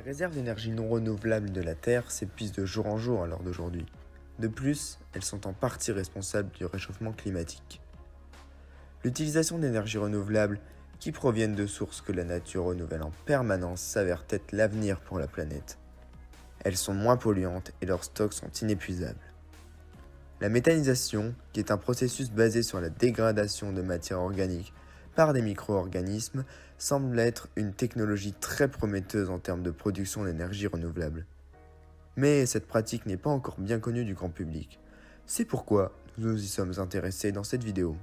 Les réserves d'énergie non renouvelable de la Terre s'épuisent de jour en jour à l'heure d'aujourd'hui. De plus, elles sont en partie responsables du réchauffement climatique. L'utilisation d'énergies renouvelables qui proviennent de sources que la nature renouvelle en permanence s'avère être l'avenir pour la planète. Elles sont moins polluantes et leurs stocks sont inépuisables. La méthanisation, qui est un processus basé sur la dégradation de matières organiques par des micro-organismes, semble être une technologie très prometteuse en termes de production d'énergie renouvelable. Mais cette pratique n'est pas encore bien connue du grand public. C'est pourquoi nous nous y sommes intéressés dans cette vidéo.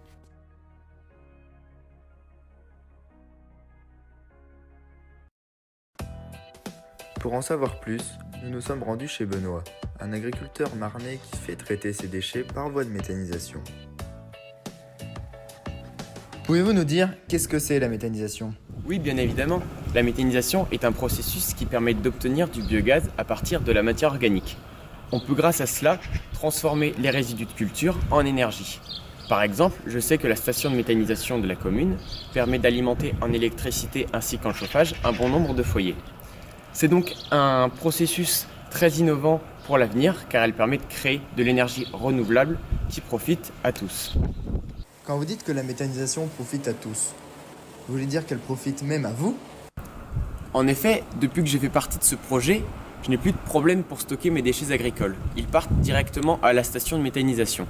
Pour en savoir plus, nous nous sommes rendus chez Benoît, un agriculteur marnais qui fait traiter ses déchets par voie de méthanisation. Pouvez-vous nous dire qu'est-ce que c'est la méthanisation ? Oui, bien évidemment. La méthanisation est un processus qui permet d'obtenir du biogaz à partir de la matière organique. On peut grâce à cela transformer les résidus de culture en énergie. Par exemple, je sais que la station de méthanisation de la commune permet d'alimenter en électricité ainsi qu'en chauffage un bon nombre de foyers. C'est donc un processus très innovant pour l'avenir car elle permet de créer de l'énergie renouvelable qui profite à tous. Quand vous dites que la méthanisation profite à tous, vous voulez dire qu'elle profite même à vous ? En effet, depuis que j'ai fait partie de ce projet, je n'ai plus de problème pour stocker mes déchets agricoles. Ils partent directement à la station de méthanisation.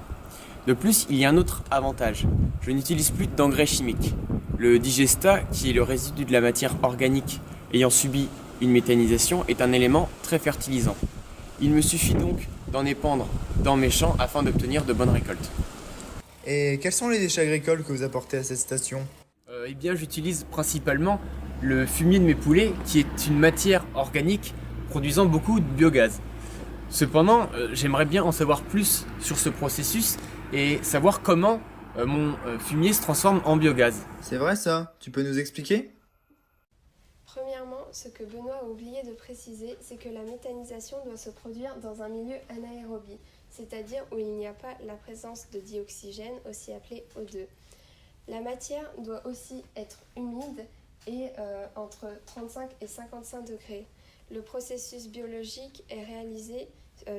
De plus, il y a un autre avantage. Je n'utilise plus d'engrais chimiques. Le digesta, qui est le résidu de la matière organique ayant subi une méthanisation, est un élément très fertilisant. Il me suffit donc d'en épandre dans mes champs afin d'obtenir de bonnes récoltes. Et quels sont les déchets agricoles que vous apportez à cette station ? Eh bien, j'utilise principalement le fumier de mes poulets, qui est une matière organique produisant beaucoup de biogaz. Cependant, j'aimerais bien en savoir plus sur ce processus et savoir comment mon fumier se transforme en biogaz. C'est vrai ça ? Tu peux nous expliquer ? Premièrement, ce que Benoît a oublié de préciser, c'est que la méthanisation doit se produire dans un milieu anaérobie, c'est-à-dire où il n'y a pas la présence de dioxygène, aussi appelé O2. La matière doit aussi être humide et entre 35 et 55 degrés. Le processus biologique est réalisé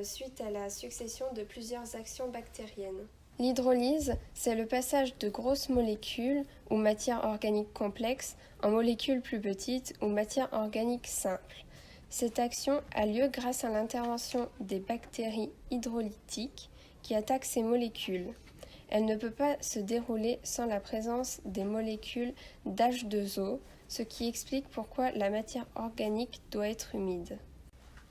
suite à la succession de plusieurs actions bactériennes. L'hydrolyse, c'est le passage de grosses molécules ou matières organiques complexes en molécules plus petites ou matières organiques simples. Cette action a lieu grâce à l'intervention des bactéries hydrolytiques qui attaquent ces molécules. Elle ne peut pas se dérouler sans la présence des molécules d'H2O, ce qui explique pourquoi la matière organique doit être humide.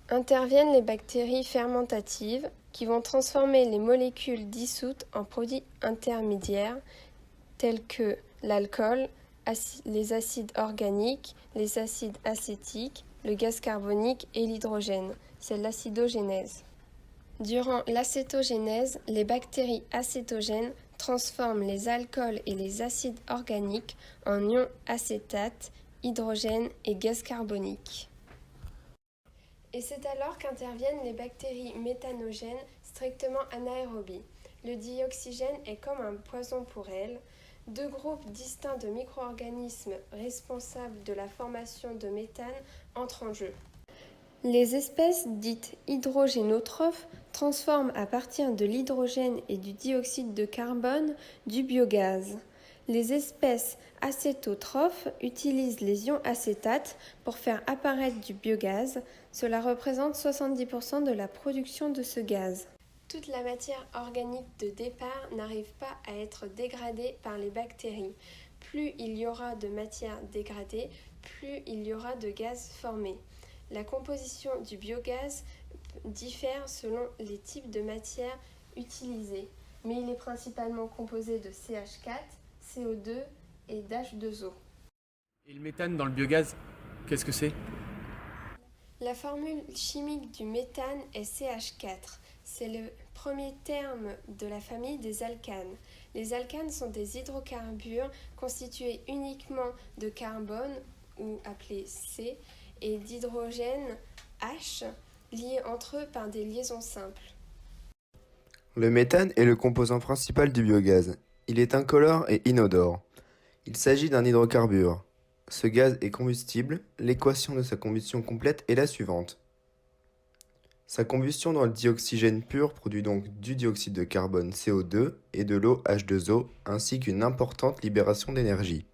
Interviennent les bactéries fermentatives qui vont transformer les molécules dissoutes en produits intermédiaires tels que l'alcool, les acides organiques, les acides acétiques, le gaz carbonique et l'hydrogène. C'est l'acidogénèse. Durant l'acétogénèse, les bactéries acétogènes transforment les alcools et les acides organiques en ions acétate, hydrogène et gaz carbonique. Et c'est alors qu'interviennent les bactéries méthanogènes strictement anaérobies. Le dioxygène est comme un poison pour elles. Deux groupes distincts de micro-organismes responsables de la formation de méthane entrent en jeu. Les espèces dites hydrogénotrophes transforment à partir de l'hydrogène et du dioxyde de carbone du biogaz. Les espèces acétotrophes utilisent les ions acétates pour faire apparaître du biogaz. Cela représente 70% de la production de ce gaz. Toute la matière organique de départ n'arrive pas à être dégradée par les bactéries. Plus il y aura de matière dégradée, plus il y aura de gaz formé. La composition du biogaz diffère selon les types de matières utilisées, mais il est principalement composé de CH4, CO2 et d'H2O. Et le méthane dans le biogaz, qu'est-ce que c'est ? La formule chimique du méthane est CH4. C'est le premier terme de la famille des alcanes. Les alcanes sont des hydrocarbures constitués uniquement de carbone, ou appelé C, et d'hydrogène H, liés entre eux par des liaisons simples. Le méthane est le composant principal du biogaz. Il est incolore et inodore. Il s'agit d'un hydrocarbure. ce gaz est combustible, l'équation de sa combustion complète est la suivante. Sa combustion dans le dioxygène pur produit donc du dioxyde de carbone CO2 et de l'eau H2O ainsi qu'une importante libération d'énergie.